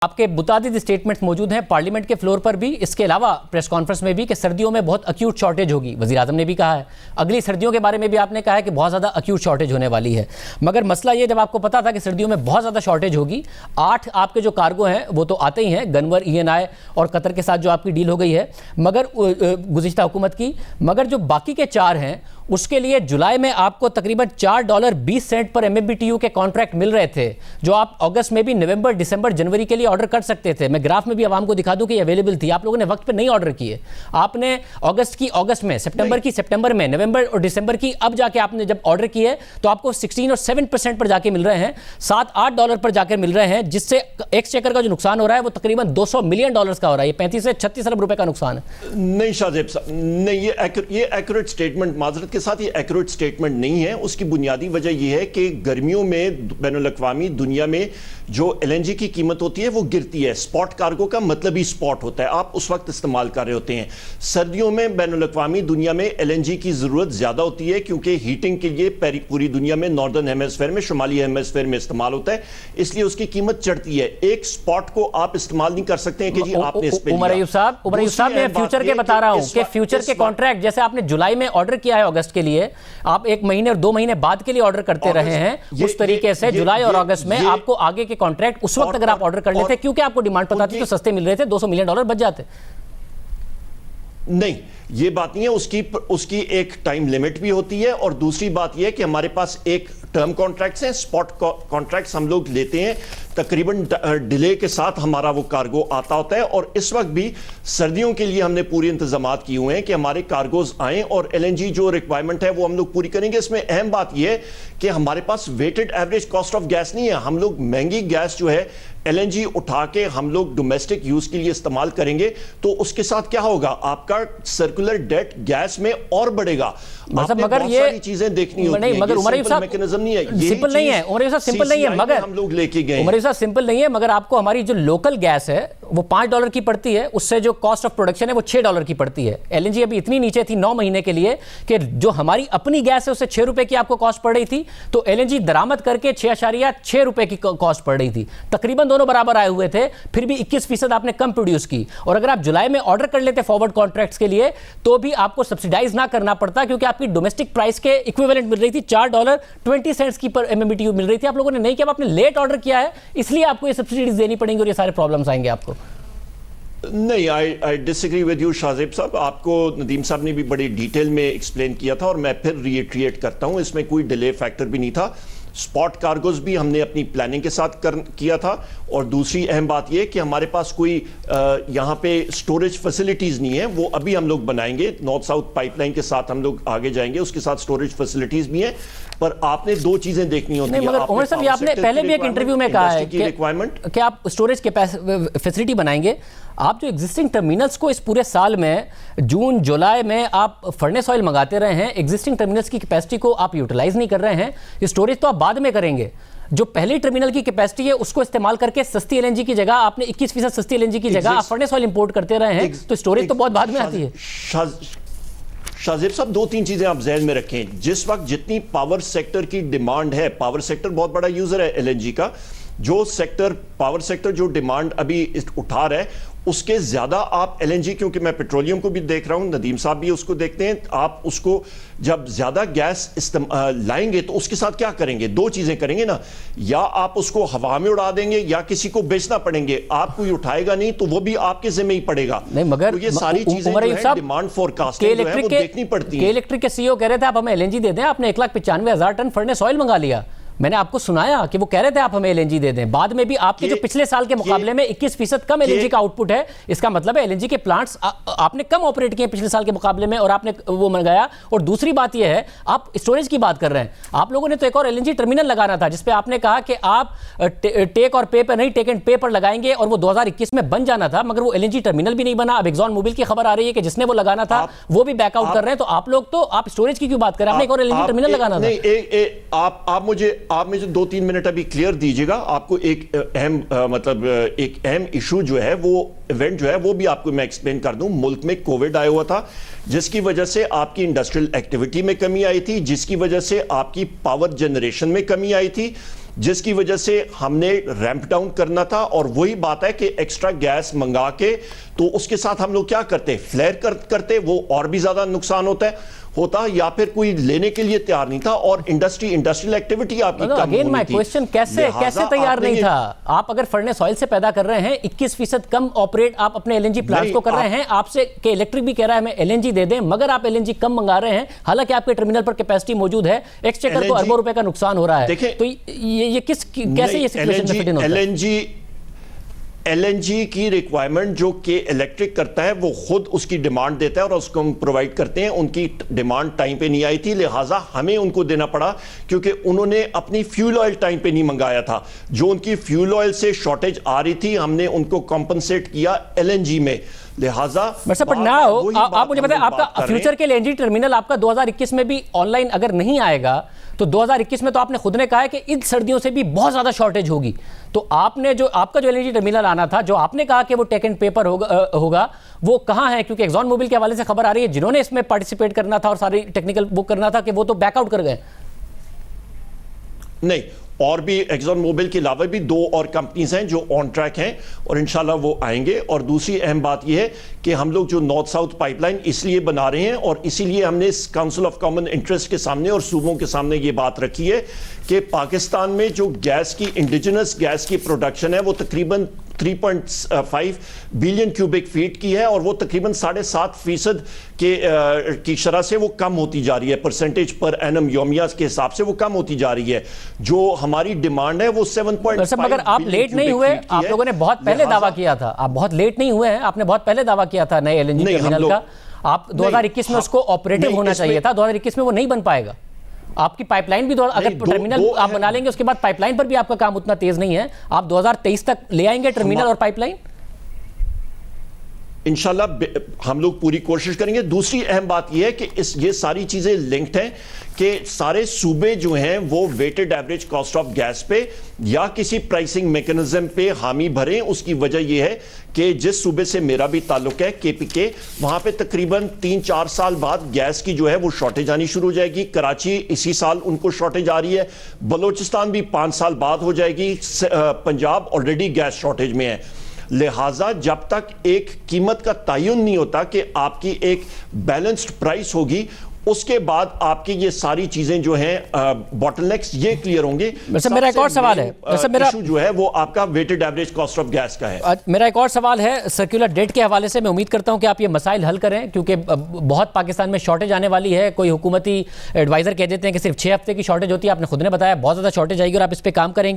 آپ کے متعدد اسٹیٹمنٹس موجود ہیں پارلیمنٹ کے فلور پر بھی، اس کے علاوہ پریس کانفرنس میں بھی، کہ سردیوں میں بہت ایکیوٹ شارٹیج ہوگی. وزیر اعظم نے بھی کہا ہے. اگلی سردیوں کے بارے میں بھی آپ نے کہا ہے کہ بہت زیادہ ایکیوٹ شارٹیج ہونے والی ہے. مگر مسئلہ یہ، جب آپ کو پتا تھا کہ سردیوں میں بہت زیادہ شارٹیج ہوگی، 8 آپ کے جو کارگو ہیں وہ تو آتے ہی ہیں، گنور، ENI اور قطر کے ساتھ جو آپ کی ڈیل ہو گئی ہے مگر گزشتہ حکومت کی، مگر جو باقی کے 4 ہیں اس کے لیے جولائی میں آپ کو تقریباً $4.20 پر MMBTU کے کانٹریکٹ مل رہے تھے، جو آپ اگست میں بھی، نومبر، دسمبر، جنوری کے لیے آرڈر کر سکتے تھے. میں گراف میں بھی عوام کو دکھا دوں کہ یہ اویلیبل تھی. آپ لوگوں نے وقت پہ نہیں آرڈر کیے. آپ نے اگست میں، سپٹمبر میں، نومبر اور دسمبر کی اب جا کے آپ نے جب آرڈر کیے تو آپ کو 16 اور 7% پر جا کے مل رہے ہیں، $7-8 پر جا کے مل رہے ہیں، جس سے ایکسچیکر کا جو نقصان ہو رہا ہے وہ تقریباً $200 ملین کا ہو رہا ہے. یہ 35 سے 36 ارب روپے کا نقصان ہے. نہیں شاہ زیب صاحب، نہیں، یہ ایکوریٹ سٹیٹمنٹ، معذرت کے ساتھ یہ ایکوریٹ سٹیٹمنٹ نہیں ہے. اس کی بنیادی وجہ یہ ہے کہ گرمیوں میں بین الاقوامی دنیا میں جو LNG کی قیمت ہوتی ہے وہ گرتی ہے. سپاٹ کارگو کا مطلب ہی سپاٹ ہوتا ہے، آپ اس وقت استعمال کر رہے ہوتے ہیں. سردیوں میں بین الاقوامی دنیا میں LNG کی ضرورت زیادہ ہوتی ہے کیونکہ ہیٹنگ کے لیے پوری دنیا میں ناردرن ہیمسفیئر میں، شمالی ہیمسفیئر میں استعمال ہوتا ہے، اس لیے اس کی قیمت چڑھتی ہے. ایک سپاٹ کو آپ استعمال نہیں کر سکتے ہیں کہ جی آپ نے اس پہ عمر ایوب صاحب میں فیوچر کے بتا رہا ہوں کہ فیوچر کے کانٹریکٹ جیسے آپ نے جولائی میں آرڈر کیا ہے اگست کے لیے، آپ 1 مہینے اور 2 مہینے بعد کے لیے آرڈر کرتے رہے ہیں. اس طریقے سے جولائی اور اگست میں آپ کو آگے کے کانٹریکٹ اس وقت اگر آپ آرڈر کر لیتے کیونکہ آپ کو ڈیمانڈ پتا تھی تو سستے مل رہے تھے، $200 ملین بچ جاتے. نہیں، یہ بات نہیں ہے. اس کی ایک ٹائم لیمٹ بھی ہوتی ہے، اور دوسری بات یہ ہے کہ ہمارے پاس ایک ٹرم کانٹریکٹس ہیں، سپاٹ کانٹریکٹس ہم لوگ لیتے ہیں، تقریباً ڈیلے کے ساتھ ہمارا وہ کارگو آتا ہوتا ہے. اور اس وقت بھی سردیوں کے لیے ہم نے پورے انتظامات کیے ہوئے ہیں کہ ہمارے کارگوز آئیں اور LNG جو ریکوائرمنٹ ہے وہ ہم لوگ پوری کریں گے. اس میں اہم بات یہ ہے کہ ہمارے پاس weighted average cost of gas نہیں ہے. ہم لوگ مہنگی گیس جو ہے LNG اٹھا کے ہم لوگ ڈومیسٹک یوز کے لیے استعمال کریں گے تو اس کے ساتھ کیا ہوگا؟ آپ کا سرکولر ڈیٹ گیس میں اور بڑھے گا. مگر یہ ساری چیزیں دیکھنی ہوتی ہیں، مگر عمر ایوب صاحب میکنزم نہیں ہے، سمپل نہیں ہے. عمر ایوب صاحب سمپل نہیں ہے، مگر ہم لوگ لے کے گئے. عمر ایوب صاحب سمپل نہیں ہے، مگر آپ کو ہماری جو لوکل گیس ہے وہ $5 کی پڑتی ہے، اس سے جو کاسٹ آف پروڈکشن ہے وہ $6 کی پڑتی ہے. LNG ابھی اتنی نیچے تھی 9 مہینے کے لیے کہ جو ہماری اپنی گیس ہے اس سے $6 کی آپ کو کاسٹ پڑ رہی تھی، تو LNG درآمد کر کے $6.6 کی کاسٹ پڑ رہی تھی. تقریباً دونوں برابر آئے ہوئے تھے، پھر بھی 21% آپ نے کم پروڈیوس کی. اور اگر آپ جولائی میں آرڈر کر لیتے فارورڈ کانٹریکٹس کے لیے تو بھی آپ کو سبسیڈائز نہ کرنا پڑتا، کیونکہ آپ کی ڈومیسٹک پرائس کے ایکویولنٹ مل رہی تھی، $4.20 کی پر MMBTU مل رہی تھی. آپ لوگوں نے نہیں کیا، آپ نے لیٹ آرڈر کیا ہے، اس لیے آپ کو یہ سبسیڈیز دینی پڑیں گی اور یہ سارے پرابلمز آئیں گے آپ کو. نہیں، I disagree with you شاہ زیب صاحب. آپ کو ندیم صاحب نے بھی بڑی ڈیٹیل میں ایکسپلین کیا تھا اور میں پھر ریٹریٹ کرتا ہوں، اس میں کوئی ڈیلے فیکٹر بھی نہیں تھا. سپاٹ کارگوز بھی ہم نے اپنی پلاننگ کے ساتھ کیا تھا. اور دوسری اہم بات یہ کہ ہمارے پاس کوئی یہاں پہ سٹوریج فیسلٹیز نہیں ہے، وہ ابھی ہم لوگ بنائیں گے. نارتھ ساؤتھ پائپ لائن کے ساتھ ہم لوگ آگے جائیں گے، اس کے ساتھ سٹوریج فیسلٹیز بھی ہیں. پر آپ نے 2 چیزیں دیکھنی ہوتی ہیں. مگر عمر صاحب آپ نے پہلے بھی ایک انٹرویو میں کہا ہے کہ آپ سٹوریج فیسلٹی بنائیں گے. آپ جو ایگزسٹنگ ٹرمینلز کو اس پورے سال میں جون جولائی میں آپ فرنیس آئل منگاتے رہے ہیں، ایگزسٹنگ ٹرمینلز کی کیپیسٹی کو آپ یوٹیلائز نہیں کر رہے ہیں. یہ سٹوریج تو آپ بعد میں کریں گے. جو پہلی ٹرمینل کی کیپیسٹی ہے اس کو استعمال کر کے سستی LNG کی جگہ آپ نے 21% سستی LNG کی جگہ آپ فرنیس آئل امپورٹ کرتے رہے ہیں، تو سٹوریج تو بہت بعد میں آتی ہے. شاہ زیب صاحب 2-3 چیزیں آپ ذہن میں رکھیں. جس وقت جتنی پاور سیکٹر کی ڈیمانڈ ہے، پاور سیکٹر بہت بڑا یوزر ہے LNG کا، جو پاور سیکٹر جو ڈیمانڈ ابھی اٹھا رہا ہے اس کے زیادہ آپ LNG، کیونکہ میں پیٹرولیم کو بھی دیکھ رہا ہوں، ندیم صاحب بھی اس کو دیکھتے ہیں، آپ اس کو جب زیادہ گیس لائیں گے تو اس کے ساتھ کیا کریں گے؟ 2 چیزیں کریں گے نا، یا آپ اس کو ہوا میں اڑا دیں گے یا کسی کو بیچنا پڑیں گے. آپ کوئی اٹھائے گا نہیں تو وہ بھی آپ کے ذمہ ہی پڑے گا. نہیں، مگر یہ ساری چیزیں جو ہے ڈیمانڈ فورکاسٹنگ جو ہے وہ دیکھنی پڑتی ہے. الیکٹرک کے CEO کہہ رہے تھے آپ ہمیں LNG دے دیں، آپ نے 1,95,000 ٹن فرنیس آئل منگا لیا. میں نے آپ کو سنایا کہ وہ کہہ رہے تھے آپ ہمیں LNG دے دیں. بعد میں بھی آپ کے جو پچھلے سال کے مقابلے میں 21% کم LNG کا آؤٹ پٹ ہے. اس کا مطلب ہے LNG کے پلانٹس آپ نے کم آپریٹ کیے پچھلے سال کے مقابلے میں اور آپ نے وہ منگایا. اور دوسری بات یہ ہے، آپ اسٹوریج کی بات کر رہے ہیں، آپ لوگوں نے تو ایک اور LNG ٹرمینل لگانا تھا جس پہ آپ نے کہا کہ آپ ٹیک اور پے پر نہیں، ٹیک اینڈ پے پر لگائیں گے، اور وہ 2021 میں بن جانا تھا. مگر وہ LNG ٹرمینل بھی نہیں بنا. اب ایگزون موبل کی خبر آ رہی ہے کہ جس نے وہ لگانا تھا وہ بھی بیک آؤٹ کر رہے ہیں. تو آپ لوگ تو آپ اسٹوریج کی کیوں بات کر رہے ہیں؟ آپ نے ایک اور LNG ٹرمینل لگانا تھا. آپ مجھے 2-3 منٹ ابھی کلیئر دیجیے گا. آپ کو ایک اہم ایشو جو ہے، وہ ایونٹ جو ہے وہ بھی آپ کو میں ایکسپلین کر دوں. ملک میں کووڈ آیا ہوا تھا جس کی وجہ سے آپ کی انڈسٹریل ایکٹیویٹی میں کمی آئی تھی، جس کی وجہ سے آپ کی پاور جنریشن میں کمی آئی تھی، جس کی وجہ سے ہم نے ریمپ ڈاؤن کرنا تھا. اور وہی بات ہے کہ ایکسٹرا گیس منگا کے تو اس کے ساتھ ہم لوگ کیا کرتے, فلیئر کرتے, وہ اور بھی زیادہ نقصان ہوتا یا پھر کوئی لینے کے لیے تیار نہیں تھا, اور انڈسٹریل ایکٹیویٹی آپ کی کم ہونی تھی. کوشچن کیسے تیار نہیں تھا؟ آپ اگر فرنس آئل سے پیدا کر رہے ہیں 21% کم آپریٹ آپ اپنے ایل این جی پلانٹس کو کر رہے ہیں, آپ سے کہ الیکٹرک بھی کہہ رہا ہے میں ایل این جی دے دیں, مگر آپ ایل این جی کم منگا رہے ہیں حالانکہ آپ کے ٹرمینل پر کیپیسٹی موجود ہے, ایکسچیکر کو اربوں روپے کا نقصان ہو رہا ہے. تو یہ کیسے یہ سچویشن میں فٹ ان ہوتا ہے؟ ایل این جی کی ریکوائرمنٹ جو کہ الیکٹرک کرتا ہے وہ خود اس کی ڈیمانڈ دیتا ہے اور اس کو ہم پرووائڈ کرتے ہیں. ان کی ڈیمانڈ ٹائم پہ نہیں آئی تھی, لہٰذا ہمیں ان کو دینا پڑا کیونکہ انہوں نے اپنی فیول آئل ٹائم پہ نہیں منگایا تھا. جو ان کی فیول آئل سے شارٹیج آ رہی تھی ہم نے ان کو کمپنسیٹ کیا ایل این جی میں. لہٰذا آپ مجھے بتائیں آپ کا فیوچر کے ایل این جی ٹرمینل آپ کا 2021 میں بھی آن لائن اگر نہیں آئے گا تو 2021 میں تو آپ نے خود نے کہا ہے کہ ان سردیوں سے بھی بہت زیادہ شارٹیج ہوگی. تو آپ نے جو آپ کا جو ایل این جی ٹرمینل آنا تھا, جو آپ نے کہا کہ وہ ٹیک اینڈ پیپر ہوگا, وہ کہاں ہے؟ کیونکہ ایگزان موبل کے حوالے سے خبر آ رہی ہے جنہوں نے اس میں پارٹیسپیٹ کرنا تھا اور ساری ٹیکنیکل بک کرنا تھا کہ وہ تو بیک آؤٹ کر گئے. نہیں, اور بھی ایگزان موبل کے علاوہ بھی 2 اور کمپنیز ہیں جو آن ٹریک ہیں اور انشاءاللہ وہ آئیں گے. اور دوسری اہم بات یہ ہے کہ ہم لوگ جو نارتھ ساؤتھ پائپ لائن اس لیے بنا رہے ہیں اور اسی لیے ہم نے اس کاؤنسل آف کامن انٹرسٹ کے سامنے اور صوبوں کے سامنے یہ بات رکھی ہے کہ پاکستان میں جو گیس کی انڈیجنس گیس کی پروڈکشن ہے وہ تقریباً 3.5 بلین کیوبک فیٹ کی ہے, اور وہ تقریباً 7.5% کی شرح سے وہ کم ہوتی جا رہی ہے, پرسنٹیج پر اینم یومیہ کے حساب سے وہ کم ہوتی جا رہی ہے. جو ہماری ڈیمانڈ ہے وہ 7.5 مگر آپ لیٹ نہیں ہوئے, آپ لوگوں نے بہت پہلے دعویٰ کیا تھا, آپ بہت لیٹ نہیں ہوئے ہیں, آپ نے بہت پہلے دعویٰ کیا تھا نئے ایل این جی ٹرمینل کا. آپ 2021 میں اس کو آپریٹو ہونا چاہیے تھا, 2021 میں وہ نہیں بن پائے گا. آپ کی پائپ لائن بھی اگر ٹرمینل آپ بنا لیں گے اس کے بعد پائپ لائن پر بھی آپ کا کام اتنا تیز نہیں ہے, آپ 2023 تک لے آئیں گے ٹرمینل اور پائپ لائن؟ انشاءاللہ ہم لوگ پوری کوشش کریں گے. دوسری اہم بات یہ ہے کہ یہ ساری چیزیں لنکڈ ہیں کہ سارے صوبے جو ہیں وہ weighted average cost of gas پہ یا کسی پرائسنگ میکنزم پہ حامی بھریں. اس کی وجہ یہ ہے کہ جس صوبے سے میرا بھی تعلق ہے کے پی کے, وہاں پہ تقریباً 3-4 سال بعد گیس کی جو ہے وہ شارٹیج آنی شروع ہو جائے گی. کراچی اسی سال ان کو شارٹیج آ رہی ہے, بلوچستان بھی 5 سال بعد ہو جائے گی, پنجاب آلریڈی گیس شارٹیج میں ہے. لہٰذا جب تک ایک قیمت کا تعین نہیں ہوتا کہ آپ کی ایک بیلنسڈ پرائس ہوگی, اس کے بعد آپ کی یہ ساری چیزیں جو ہیں باٹل نیکس یہ کلیئر ہوں گے. میرا ایک اور سوال ہے, ایشو جو ہے وہ آپ کا weighted average cost of gas کا ہے. میرا ایک اور سوال ہے سرکولر ڈیٹ کے حوالے سے. میں امید کرتا ہوں کہ آپ یہ مسائل حل کریں کیونکہ بہت پاکستان میں شارٹیج آنے والی ہے. کوئی حکومتی ایڈوائزر کہہ دیتے ہیں کہ صرف 6 ہفتے کی شارٹیج ہوتی ہے, آپ نے خود نے بتایا بہت زیادہ شارٹیج آئے گی اور آپ اس پہ کام کریں گے.